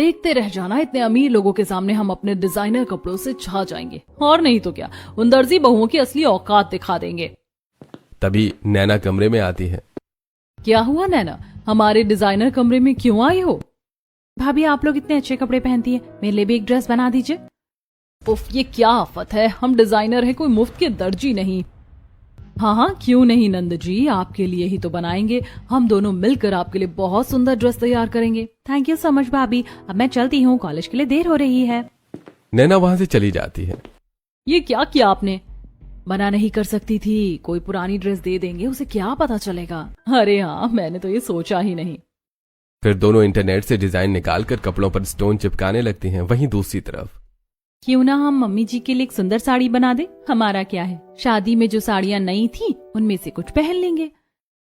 देखते रह जाना, इतने अमीर लोगों के सामने हम अपने डिजाइनर कपड़ों से छा जाएंगे, और नहीं तो क्या उन दर्जी बहुओं की असली औकात दिखा देंगे। तभी नैना कमरे में आती है। क्या हुआ नैना, हमारे डिजाइनर कमरे में क्यों आई हो? भाभी आप लोग इतने अच्छे कपड़े पहनती है, मेरे लिए भी एक ड्रेस बना दीजिए। उफ, ये क्या आफत है, हम डिजाइनर हैं, कोई मुफ्त के दर्जी नहीं। हाँ, क्यों नहीं नंद जी, आपके लिए ही तो बनाएंगे। हम दोनों मिलकर आपके लिए बहुत सुंदर ड्रेस तैयार करेंगे। थैंक यू सो मच भाभी, अब मैं चलती हूँ, कॉलेज के लिए देर हो रही है। नैना वहां से चली जाती है। ये क्या किया आपने? मना नहीं कर सकती थी, कोई पुरानी ड्रेस दे देंगे, उसे क्या पता चलेगा। अरे हाँ, मैंने तो ये सोचा ही नहीं। फिर दोनों इंटरनेट से डिजाइन निकालकर कपड़ों पर स्टोन चिपकाने लगती हैं। वहीं दूसरी तरफ क्यों ना हम मम्मी जी के लिए एक सुंदर साड़ी बना दे। हमारा क्या है, शादी में जो साड़ियाँ नई थी उनमें से कुछ पहन लेंगे।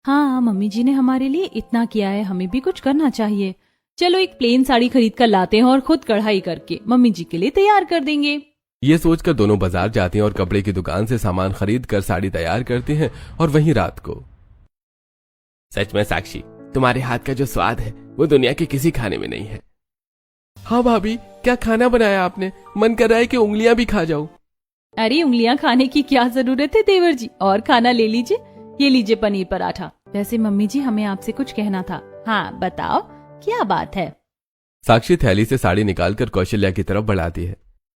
हाँ, मम्मी जी ने हमारे लिए इतना किया है, हमें भी कुछ करना चाहिए। चलो एक प्लेन साड़ी खरीद कर लाते हैं और खुद कढ़ाई करके मम्मी जी के लिए तैयार कर देंगे। ये सोचकर दोनों बाजार जाती हैं और कपड़े की दुकान से सामान खरीद कर साड़ी तैयार करती हैं। और वहीं रात को सच में साक्षी, तुम्हारे हाथ का जो स्वाद है वो दुनिया के किसी खाने में नहीं है। हाँ भाभी, क्या खाना बनाया आपने, मन कर रहा है कि उंगलियां भी खा जाऊं। अरे उंगलियां खाने की क्या जरूरत है देवर जी, और खाना ले लीजिए। ये लीजिए पनीर पराठा। वैसे मम्मी जी हमें आपसे कुछ कहना था। हाँ बताओ, क्या बात है? साक्षी थैली से साड़ी निकालकर कौशल्या की तरफ बढ़ाती है।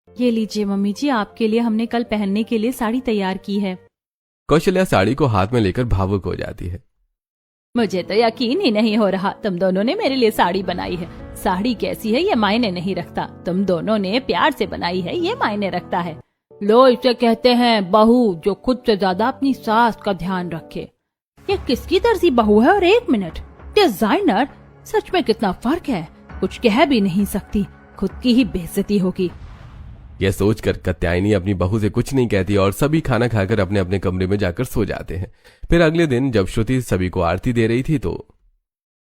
ये लीजिए मम्मी जी, आपके लिए हमने कल पहनने के लिए साड़ी तैयार की है। कौशल्या साड़ी को हाथ में लेकर भावुक हो जाती है। मुझे तो यकीन ही नहीं हो रहा, तुम दोनों ने मेरे लिए साड़ी बनाई है। साड़ी कैसी है ये मायने नहीं रखता, तुम दोनों ने प्यार से बनाई है ये मायने रखता है। लो, इसे कहते हैं बहू जो खुद से ज्यादा अपनी सास का ध्यान रखे। ये किसकी दर्जी बहू है और 1 मिनट डिजाइनर? सच में कितना फर्क है, कुछ कह भी नहीं सकती, खुद की ही बेइज्जती होगी। यह सोचकर कात्यायनी अपनी बहू से कुछ नहीं कहती और सभी खाना खाकर अपने अपने कमरे में जाकर सो जाते हैं। फिर अगले दिन जब श्रुति सभी को आरती दे रही थी तो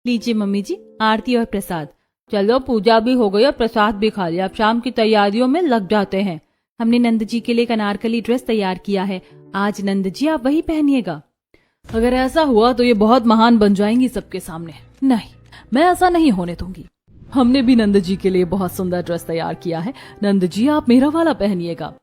लीजिए मम्मी जी, आरती और प्रसाद। चलो पूजा भी हो गई और प्रसाद भी खा लिया, अब शाम की तैयारियों में लग जाते हैं। हमने नंद जी के लिए एक अनारकली ड्रेस तैयार किया है, आज नंद जी आप वही पहनिएगा। अगर ऐसा हुआ तो ये बहुत महान बन जाएंगी सबके सामने। नहीं, मैं ऐसा नहीं होने दूंगी। हमने भी नंद जी के लिए बहुत सुंदर ड्रेस तैयार किया है, नंद जी आप मेरा वाला पहनिएगा।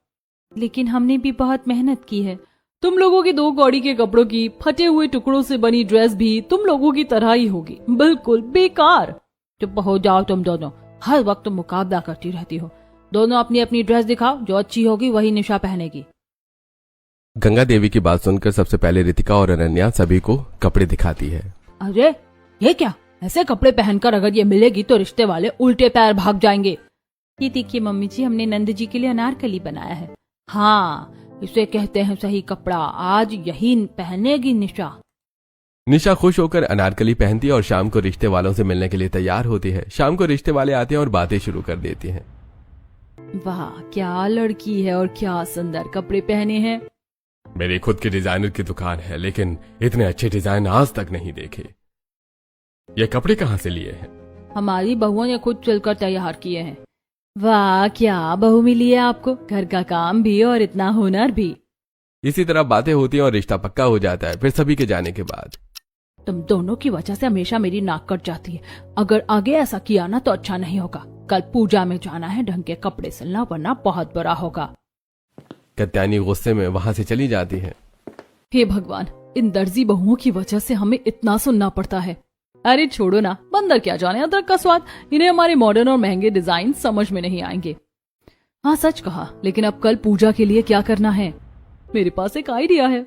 लेकिन हमने भी बहुत मेहनत की है। तुम लोगों की 2 कौड़ी के कपड़ों की फटे हुए टुकड़ों से बनी ड्रेस भी तुम लोगों की तरह ही होगी, बिल्कुल बेकार। चुप हो जाओ तुम दोनों, हर वक्त तुम मुकाबला करती रहती हो। दोनों अपनी अपनी ड्रेस दिखाओ, जो अच्छी होगी वही निशा पहनेगी। गंगा देवी की बात सुनकर सबसे पहले रितिका और अनन्या सभी को कपड़े दिखाती है। अरे ये क्या, ऐसे कपड़े पहनकर अगर ये मिलेगी तो रिश्ते वाले उल्टे पैर भाग जाएंगे। ये देखिए मम्मी जी, हमने नंद जी के लिए अनारकली बनाया है। हाँ, इसे कहते हैं सही कपड़ा, आज यही पहनेगी निशा। निशा खुश होकर अनारकली पहनती है और शाम को रिश्ते वालों से मिलने के लिए तैयार होती है। शाम को रिश्ते वाले आते हैं और बातें शुरू कर देती हैं। वाह, क्या लड़की है और क्या सुंदर कपड़े पहने हैं। मेरी खुद की डिजाइनर की दुकान है, लेकिन इतने अच्छे डिजाइन आज तक नहीं देखे। ये कपड़े कहाँ से लिए हैं? हमारी बहुओं ने खुद चलकर तैयार किए हैं। वाह, क्या बहू मिली है आपको, घर का काम भी और इतना हुनर भी। इसी तरह बातें होती हैं और रिश्ता पक्का हो जाता है। फिर सभी के जाने के बाद तुम दोनों की वजह से हमेशा मेरी नाक कट जाती है। अगर आगे ऐसा किया ना तो अच्छा नहीं होगा। कल पूजा में जाना है, ढंग के कपड़े सिलना वरना बहुत बुरा होगा। कात्यायनी गुस्से में वहां से चली जाती है। हे भगवान, इन दर्जी बहुओं की वजह से हमें इतना सुनना पड़ता है। अरे छोड़ो ना, बंदर क्या जाने अदरक का स्वाद। इन्हें हमारे मॉडर्न और महंगे डिजाइन समझ में नहीं आएंगे। हाँ सच कहा, लेकिन अब कल पूजा के लिए क्या करना है? मेरे पास एक आइडिया है।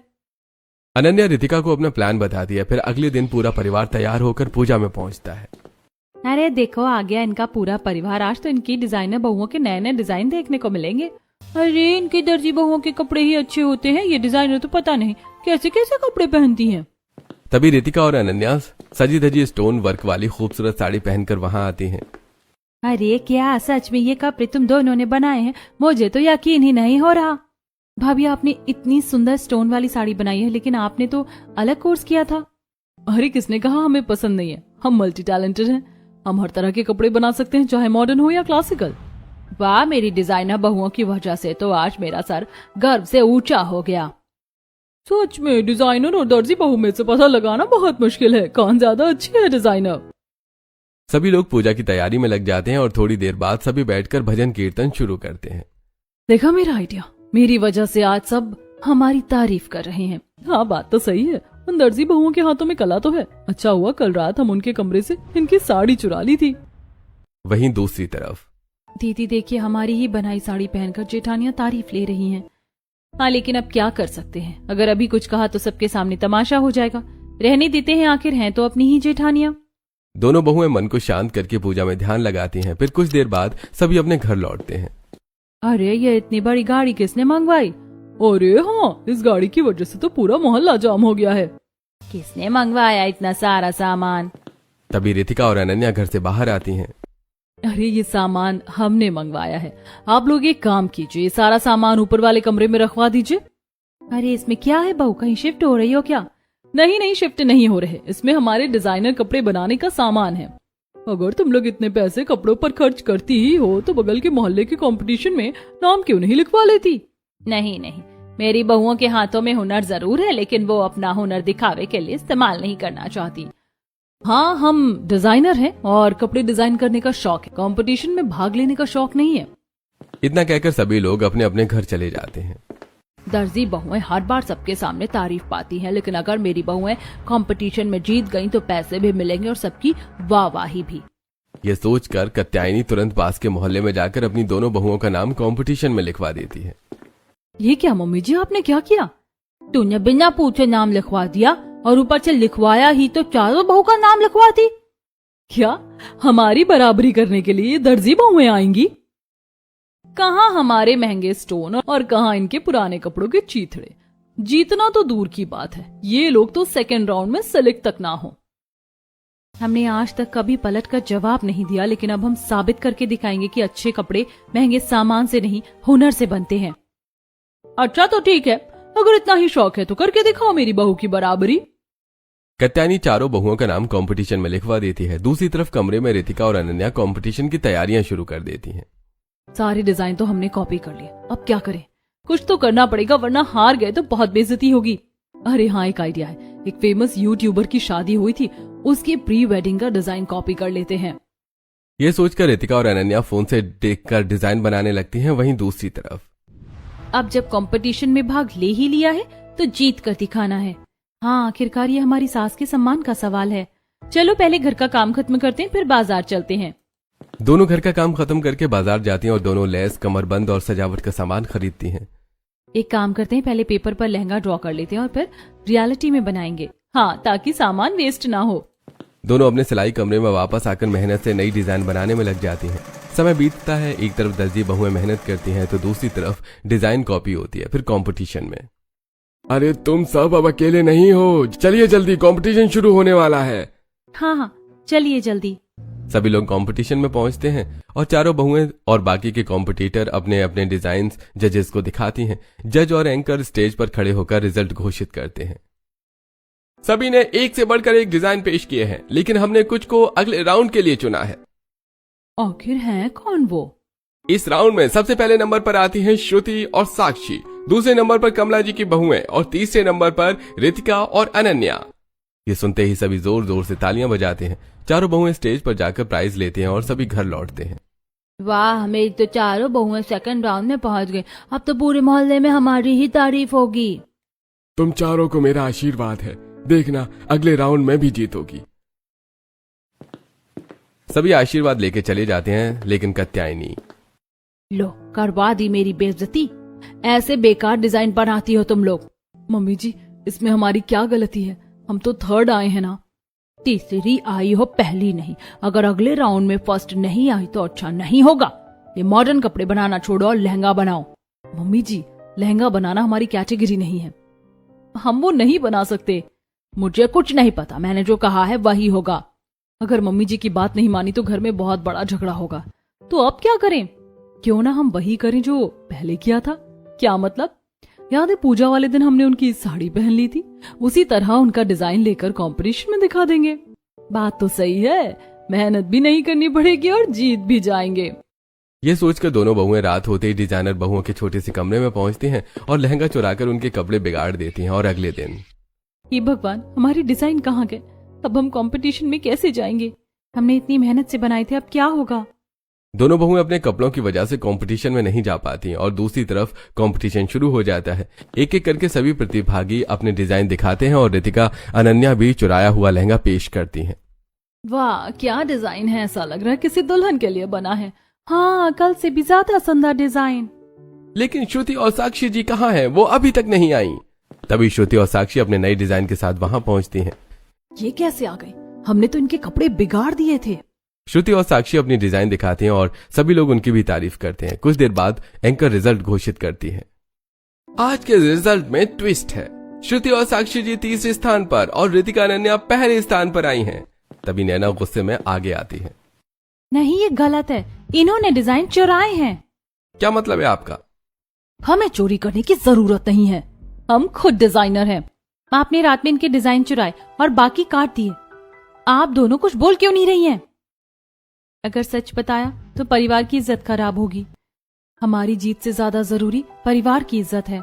अनन्या रितिका को अपना प्लान बता दिया। फिर अगले दिन पूरा परिवार तैयार होकर पूजा में पहुंचता है। अरे देखो, आ गया इनका पूरा परिवार। आज तो इनकी डिजाइनर बहुओं के नए नए डिजाइन देखने को मिलेंगे। अरे इनके दर्जी बहुओं के कपड़े ही अच्छे होते हैं, ये डिजाइनर तो पता नहीं कैसे कैसे कपड़े पहनती हैं। तभी रितिका और अनन्या सजी धजी स्टोन वर्क वाली खूबसूरत साड़ी पहनकर वहां आती हैं। अरे क्या सच में ये कपड़े तुम दोनों ने बनाए हैं? मुझे तो यकीन ही नहीं हो रहा। भाभी, आपने इतनी सुंदर स्टोन वाली साड़ी बनाई है, लेकिन आपने तो अलग कोर्स किया था। अरे किसने कहा हमें पसंद नहीं है? हम मल्टी टैलेंटेड हैं, हम हर तरह के कपड़े बना सकते हैं, चाहे मॉडर्न हो या क्लासिकल। वाह, मेरी डिजाइनर बहुओं की वजह से तो आज मेरा सर गर्व से ऊंचा हो गया। सच में डिजाइनर और दर्जी बहू में से पता लगाना बहुत मुश्किल है, कौन ज्यादा अच्छी है डिजाइनर। सभी लोग पूजा की तैयारी में लग जाते हैं और थोड़ी देर बाद सभी बैठकर भजन कीर्तन शुरू करते हैं। देखा मेरा आइडिया, मेरी वजह से आज सब हमारी तारीफ कर रहे हैं। हाँ, बात तो सही है, उन दर्जी बहुओं के हाथों में कला तो है। अच्छा हुआ कल रात हम उनके कमरे से इनकी साड़ी चुरा ली थी। वहीं दूसरी तरफ दीदी देखिए, हमारी ही बनाई साड़ी पहनकर जेठानियां तारीफ ले रही हैं। हाँ, लेकिन अब क्या कर सकते हैं, अगर अभी कुछ कहा तो सबके सामने तमाशा हो जाएगा। रहने देते हैं, आखिर हैं तो अपनी ही जेठानियां। दोनों बहुएं मन को शांत करके पूजा में ध्यान लगाती हैं। फिर कुछ देर बाद सभी अपने घर लौटते हैं। अरे, ये इतनी बड़ी गाड़ी किसने मंगवाई? अरे हाँ, इस गाड़ी की वजह से तो पूरा मोहल्ला जाम हो गया है। किसने मंगवाया इतना सारा सामान? तभी रितिका और अनन्या घर से बाहर आती हैं। अरे, ये सामान हमने मंगवाया है। आप लोग एक काम कीजिए, ये सारा सामान ऊपर वाले कमरे में रखवा दीजिए। अरे, इसमें क्या है बहू, कहीं शिफ्ट हो रही हो क्या? नहीं, शिफ्ट नहीं हो रहे, इसमें हमारे डिजाइनर कपड़े बनाने का सामान है। अगर तुम लोग इतने पैसे कपड़ों पर खर्च करती ही हो तो बगल के मोहल्ले के कंपटीशन में नाम क्यों नहीं लिखवा लेती? नहीं, मेरी बहुओं के हाथों में हुनर जरूर है, लेकिन वो अपना हुनर दिखावे के लिए इस्तेमाल नहीं करना चाहती। हाँ, हम डिजाइनर हैं और कपड़े डिजाइन करने का शौक है, कंपटीशन में भाग लेने का शौक नहीं है। इतना कहकर सभी लोग अपने अपने घर चले जाते हैं। दर्जी बहुएं हर बार सबके सामने तारीफ पाती हैं, लेकिन अगर मेरी बहुएं कंपटीशन में जीत गईं तो पैसे भी मिलेंगे और सबकी वाहवाही भी। ये सोचकर कात्यायनी तुरंत पास के मोहल्ले में जाकर अपनी दोनों बहुओं का नाम कंपटीशन में लिखवा देती है। ये क्या मम्मी जी, आपने क्या किया? तूने बिना पूछे नाम लिखवा दिया और ऊपर से लिखवाया ही तो चारों बहू का नाम लिखवाती। क्या हमारी बराबरी करने के लिए दर्जी बहुएं आएंगी? कहाँ हमारे महंगे स्टोन और कहाँ इनके पुराने कपड़ों के चीथड़े। जीतना तो दूर की बात है, ये लोग तो सेकंड राउंड में सेलेक्ट तक ना हो। हमने आज तक कभी पलट कर जवाब नहीं दिया, लेकिन अब हम साबित करके दिखाएंगे कि अच्छे कपड़े महंगे सामान से नहीं, हुनर से बनते हैं। अच्छा तो ठीक है, अगर इतना ही शौक है तो करके दिखाओ मेरी बहू की बराबरी। कात्यायनी चारों बहुओं का नाम कंपटीशन में लिखवा देती है। दूसरी तरफ कमरे में रितिका और अनन्या कंपटीशन की तैयारियां शुरू कर देती हैं। सारे डिजाइन तो हमने कॉपी कर लिए, अब क्या करें? कुछ तो करना पड़ेगा, वरना हार गए तो बहुत बेइज्जती होगी। अरे हाँ, एक आइडिया है, एक फेमस यूट्यूबर की शादी हुई थी, उसके प्री वेडिंग का डिजाइन कॉपी कर लेते हैं। ये सोचकर रितिका और अनन्या फोन से देखकर डिजाइन बनाने लगती हैं। वहीं दूसरी तरफ अब जब कंपटीशन में भाग ले ही लिया है तो जीत कर दिखाना है। हाँ, आखिरकार ये हमारी सास के सम्मान का सवाल है। चलो पहले घर का काम खत्म करते हैं, फिर बाजार चलते हैं। दोनों घर का काम खत्म करके बाजार जाती हैं और दोनों लेस, कमरबंद और सजावट का सामान खरीदती हैं। एक काम करते हैं, पहले पेपर पर लहंगा ड्रॉ कर लेते हैं और फिर रियलिटी में बनाएंगे। हाँ, ताकि सामान वेस्ट ना हो। दोनों अपने सिलाई कमरे में वापस आकर मेहनत से नई डिजाइन बनाने में लग जाती हैं। समय बीतता है, एक तरफ दर्जी बहुएं मेहनत करती हैं तो दूसरी तरफ डिजाइन कॉपी होती है। फिर कंपटीशन में अरे तुम सब अब अकेले नहीं हो, चलिए जल्दी, कंपटीशन शुरू होने वाला है। हाँ, चलिए जल्दी। सभी लोग कंपटीशन में पहुंचते हैं और चारों बहुएं और बाकी के कॉम्पिटिटर अपने अपने डिजाइन जजेस को दिखाती हैं। जज और एंकर स्टेज पर खड़े होकर रिजल्ट घोषित करते हैं। सभी ने एक से बढ़कर एक डिजाइन पेश किए हैं, लेकिन हमने कुछ को अगले राउंड के लिए चुना है। आखिर है कौन वो? इस राउंड में सबसे पहले नंबर पर आती हैं श्रुति और साक्षी, दूसरे नंबर पर कमला जी की बहुएं और तीसरे नंबर पर रितिका और अनन्या। ये सुनते ही सभी जोर जोर से तालियां बजाते हैं। चारों बहुएं स्टेज पर जाकर प्राइज लेते हैं और सभी घर लौटते हैं। वाह, मेरी तो चारों बहुएं सेकंड राउंड में पहुंच गई। अब तो पूरे मोहल्ले में हमारी ही तारीफ होगी। तुम चारों को मेरा आशीर्वाद है, देखना अगले राउंड में भी जीतोगी। सभी आशीर्वाद लेके चले जाते हैं, लेकिन कात्यायनी लो, करवा दी मेरी बेइज्जती। ऐसे बेकार डिजाइन बनाती हो तुम लोग। मम्मी जी, इसमें हमारी क्या गलती है? हम तो थर्ड आए हैं ना। तीसरी आई हो, पहली नहीं। अगर अगले राउंड में फर्स्ट नहीं आई तो अच्छा नहीं होगा। ये मॉडर्न कपड़े बनाना छोड़ो और लहंगा बनाओ। मम्मी जी, लहंगा बनाना हमारी कैटेगरी नहीं है, हम वो नहीं बना सकते। मुझे कुछ नहीं पता, मैंने जो कहा है वही होगा। अगर मम्मी जी की बात नहीं मानी तो घर में बहुत बड़ा झगड़ा होगा। तो अब क्या करें? क्यों ना हम वही करें जो पहले किया था। क्या मतलब? याद है पूजा वाले दिन हमने उनकी साड़ी पहन ली थी, उसी तरह उनका डिजाइन लेकर कंपटीशन में दिखा देंगे। बात तो सही है, मेहनत भी नहीं करनी पड़ेगी और जीत भी जाएंगे। ये सोचकर दोनों बहुएं रात होते ही डिजाइनर बहुओं के छोटे से कमरे में पहुंचती हैं और लहंगा चुराकर उनके कपड़े बिगाड़ देती हैं। और अगले दिन हे भगवान, हमारी डिजाइन कहाँ गए? अब हम कंपटीशन में कैसे जाएंगे? हमने इतनी मेहनत से बनाए थे, अब क्या होगा? दोनों बहुएं अपने कपड़ों की वजह से कंपटीशन में नहीं जा पाती और दूसरी तरफ कंपटीशन शुरू हो जाता है। एक एक करके सभी प्रतिभागी अपने डिजाइन दिखाते हैं और रितिका अनन्या भी चुराया हुआ लहंगा पेश करती हैं। वाह क्या डिजाइन है, ऐसा लग रहा है किसी दुल्हन के लिए बना है। हाँ, कल से भी ज्यादा सुंदर डिजाइन। लेकिन श्रुति और साक्षी जी कहाँ हैं? वो अभी तक नहीं आई। तभी श्रुति और साक्षी अपने नए डिजाइन के साथ वहां पहुंचती हैं। ये कैसे आ गई? हमने तो इनके कपड़े बिगाड़ दिए थे। श्रुति और साक्षी अपनी डिजाइन दिखाती हैं और सभी लोग उनकी भी तारीफ करते हैं। कुछ देर बाद एंकर रिजल्ट घोषित करती है। आज के रिजल्ट में ट्विस्ट है। श्रुति और साक्षी जी तीसरे स्थान पर और रितिका अनन्या पहले स्थान पर आई हैं। तभी नैना गुस्से में आगे आती है। नहीं, ये गलत है, इन्होंने डिजाइन चुराए हैं। क्या मतलब है आपका? हमें चोरी करने की जरूरत नहीं है, हम खुद डिजाइनर हैं। आपने रात में इनके डिजाइन चुराए और बाकी काट दिए। आप दोनों कुछ बोल क्यों नहीं रही हैं? अगर सच बताया तो परिवार की इज्जत खराब होगी। हमारी जीत से ज्यादा जरूरी परिवार की इज्जत है।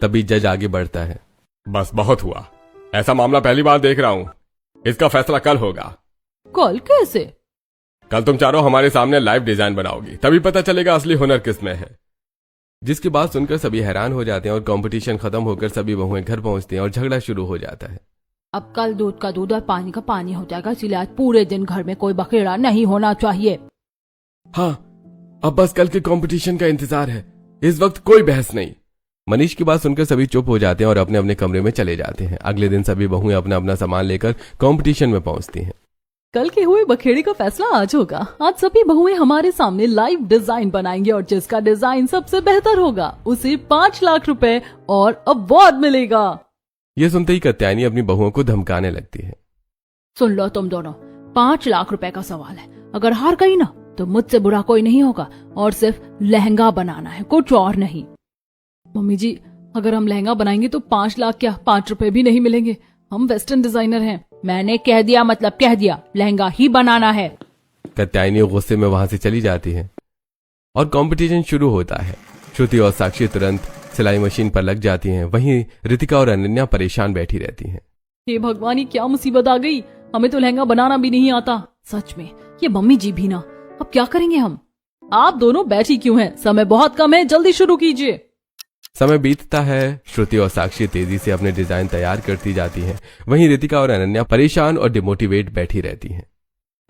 तभी जज आगे बढ़ता है। बस बहुत हुआ, ऐसा मामला पहली बार देख रहा हूँ। इसका फैसला कल होगा। कल कैसे? कल तुम चारों हमारे सामने लाइव डिजाइन बनाओगी, तभी पता चलेगा असली हुनर किसमें है। जिसकी बात सुनकर सभी हैरान हो जाते हैं और कंपटीशन खत्म होकर सभी बहुएं घर पहुंचती हैं और झगड़ा शुरू हो जाता है। अब कल दूध का दूध और पानी का पानी हो जाएगा, इसलिए आज पूरे दिन घर में कोई बखेड़ा नहीं होना चाहिए। हाँ, अब बस कल के कंपटीशन का इंतजार है, इस वक्त कोई बहस नहीं। मनीष की बात सुनकर सभी चुप हो जाते हैं और अपने अपने कमरे में चले जाते हैं। अगले दिन सभी बहुएं अपना अपना सामान लेकर कंपटीशन में पहुंचती हैं। कल के हुए बखेड़े का फैसला आज होगा। आज सभी बहुएं हमारे सामने लाइव डिजाइन बनाएंगे और जिसका डिजाइन सबसे बेहतर होगा उसे 5 लाख रुपए और अवार्ड मिलेगा। ये सुनते ही कात्यायनी अपनी बहुओं को धमकाने लगती है। सुन लो तुम दोनों, 5 लाख रुपए का सवाल है। अगर हार गई ना तो मुझसे बुरा कोई नहीं होगा और सिर्फ लहंगा बनाना है, कुछ और नहीं। मम्मी जी, अगर हम लहंगा बनाएंगे तो 5 लाख क्या 5 रुपए भी नहीं मिलेंगे। हम वेस्टर्न डिजाइनर हैं। मैंने कह दिया मतलब कह दिया, लहंगा ही बनाना है। कात्यायनी गुस्से में वहां से चली जाती है और कंपटीशन शुरू होता है। श्रुति और साक्षी तुरंत सिलाई मशीन पर लग जाती हैं। वहीं रितिका और अनन्या परेशान बैठी रहती हैं। हे भगवान, ये क्या मुसीबत आ गई? हमें तो लहंगा बनाना भी नहीं आता। सच में, ये मम्मी जी भी ना। अब क्या करेंगे हम? आप दोनों बैठी क्यों हैं? समय बहुत कम है, जल्दी शुरू कीजिए। समय बीतता है। श्रुति और साक्षी तेजी से अपने डिजाइन तैयार करती जाती हैं। वहीं रितिका और अनन्या परेशान और डिमोटिवेट बैठी रहती हैं।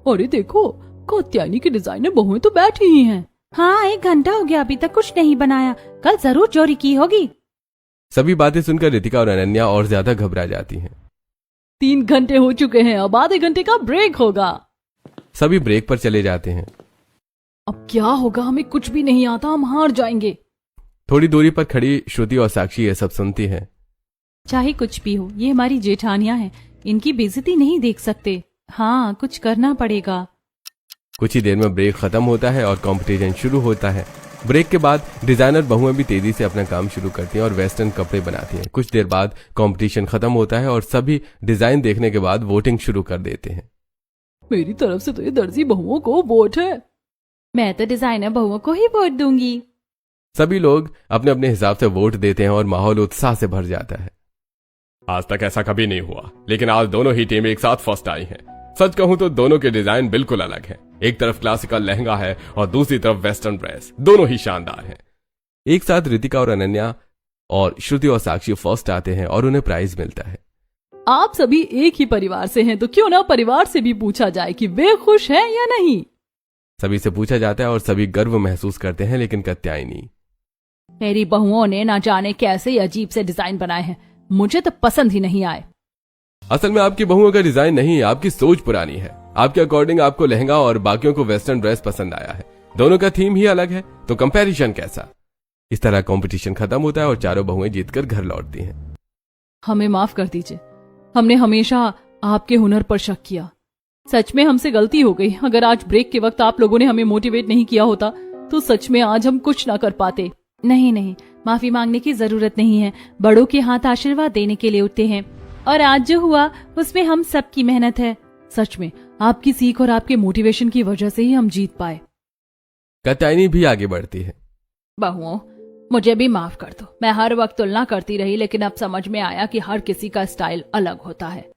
अरे देखो, कात्यायनी के डिजाइनर बहुएं तो बैठी ही हैं। हाँ, 1 घंटा हो गया, अभी तक कुछ नहीं बनाया। कल जरूर चोरी की होगी। सभी बातें सुनकर रितिका और अनन्या और ज्यादा घबरा जाती हैं। 3 घंटे हो चुके हैं, अब आधे घंटे का ब्रेक होगा। सभी ब्रेक पर चले जाते हैं। अब क्या होगा? हमें कुछ भी नहीं आता, हम हार जाएंगे। थोड़ी दूरी पर खड़ी श्रुति और साक्षी ये सब सुनती हैं। चाहे कुछ भी हो, ये हमारी जेठानियां हैं, इनकी बेइज्जती नहीं देख सकते। हाँ, कुछ करना पड़ेगा। कुछ ही देर में ब्रेक खत्म होता है और कंपटीशन शुरू होता है। ब्रेक के बाद डिजाइनर बहुएं भी तेजी से अपना काम शुरू करती हैं और वेस्टर्न कपड़े बनाती हैं। कुछ देर बाद कंपटीशन खत्म होता है और सभी डिजाइन देखने के बाद वोटिंग शुरू कर देते हैं। मेरी तरफ से तो ये दर्जी बहुओं को वोट है। मैं तो डिजाइनर बहुओं को ही वोट दूंगी। सभी लोग अपने अपने हिसाब से वोट देते हैं और माहौल उत्साह से भर जाता है। आज तक ऐसा कभी नहीं हुआ, लेकिन आज दोनों ही टीमें एक साथ फर्स्ट आई हैं। सच कहूं तो दोनों के डिजाइन बिल्कुल अलग हैं। एक तरफ क्लासिकल लहंगा है और दूसरी तरफ वेस्टर्न ड्रेस। दोनों ही शानदार हैं। एक साथ रितिका और अनन्या और श्रुति और साक्षी फर्स्ट आते हैं और उन्हें प्राइज मिलता है। आप सभी एक ही परिवार से हैं, तो क्यों ना परिवार से भी पूछा जाए कि वे खुश हैं या नहीं। सभी से पूछा जाता है और सभी गर्व महसूस करते हैं, लेकिन कात्यायनी, मेरी बहुओं ने ना जाने कैसे अजीब से डिजाइन बनाए हैं, मुझे तो पसंद ही नहीं आए। असल में आपकी बहुओं का डिजाइन नहीं, आपकी सोच पुरानी है। आपके अकॉर्डिंग आपको लहंगा और बाकियों को वेस्टर्न ड्रेस पसंद आया है। दोनों का थीम ही अलग है, तो कंपैरिजन कैसा? इस तरह कंपटीशन खत्म होता है और चारों बहुएं जीतकर घर लौटती हैं। हमें माफ कर दीजिए, हमने हमेशा आपके हुनर पर शक किया। सच में हमसे गलती हो गई। अगर आज ब्रेक के वक्त आप लोगों ने हमें मोटिवेट नहीं किया होता तो सच में आज हम कुछ ना कर पाते। नहीं नहीं, माफी मांगने की जरूरत नहीं है। बड़ों के हाथ आशीर्वाद देने के लिए उठते हैं और आज जो हुआ उसमें हम सबकी मेहनत है। सच में आपकी सीख और आपके मोटिवेशन की वजह से ही हम जीत पाए। कात्यायनी भी आगे बढ़ती है। बहुओं, मुझे भी माफ कर दो। मैं हर वक्त तुलना करती रही, लेकिन अब समझ में आया कि हर किसी का स्टाइल अलग होता है।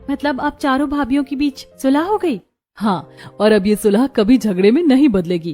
मतलब अब चारों भाभीियों के बीच सुलह हो गई? हाँ, और अब ये सुलह कभी झगड़े में नहीं बदलेगी।